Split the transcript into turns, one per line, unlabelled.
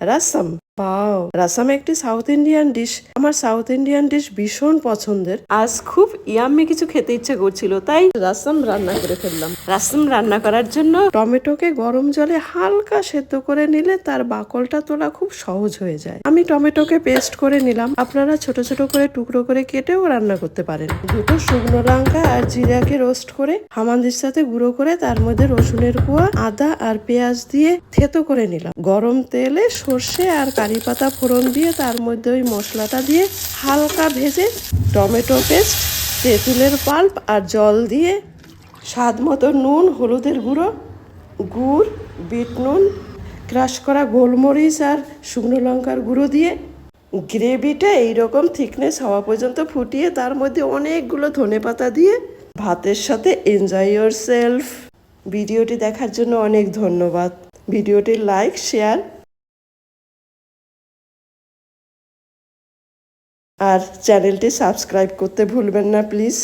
রাসাম। পাও, রাসাম একটি south Indian dish. আমার সাউথ ইন্ডিয়ান ডিশ ভীষণ পছন্দের। আজ খুব ইয়াম্মি কিছু খেতে ইচ্ছে করছিল, তাই রাসাম রান্না করে ফেললাম। রাসাম রান্না করার জন্য টমেটোকে গরম জলে হালকা সেদ্ধ করে নিলে তার বাকলটা তোলা খুব সহজ হয়ে যায়। আমি টমেটোকে পেস্ট করে নিলাম। আপনারা ছোট ছোট করে টুকরো করে কেটেও রান্না করতে পারেন। দুটো শুকনো লঙ্কা আর জিরাকে রোস্ট করে হামানদির সাথে গুঁড়ো করে তার মধ্যে রসুনের কুয়া, আদা আর পেঁয়াজ দিয়ে থেতো করে নিলাম। গরম তেলে সর্ষে আর কারি পাতা ফোড়ন দিয়ে তার মধ্যে ওই মশলাটা দিয়ে হালকা ভেজে টমেটো পেস্ট, তেঁতুলের পাল্প আর জল দিয়ে স্বাদ মতো নুন, হলুদের গুঁড়ো, গুড়, বিট নুন, ক্রাশ করা গোলমরিচ আর শুকনো লঙ্কার গুঁড়ো দিয়ে গ্রেভিটা এইরকম থিকনেস হওয়া পর্যন্ত ফুটিয়ে তার মধ্যে অনেকগুলো ধনেপাতা দিয়ে ভাতের সাথে এনজয় ইয়োর সেলফ। ভিডিওটি দেখার জন্য অনেক ধন্যবাদ। ভিডিওটি লাইক, শেয়ার আর চ্যানেলটি সাবস্ক্রাইব করতে ভুলবেন না প্লিজ।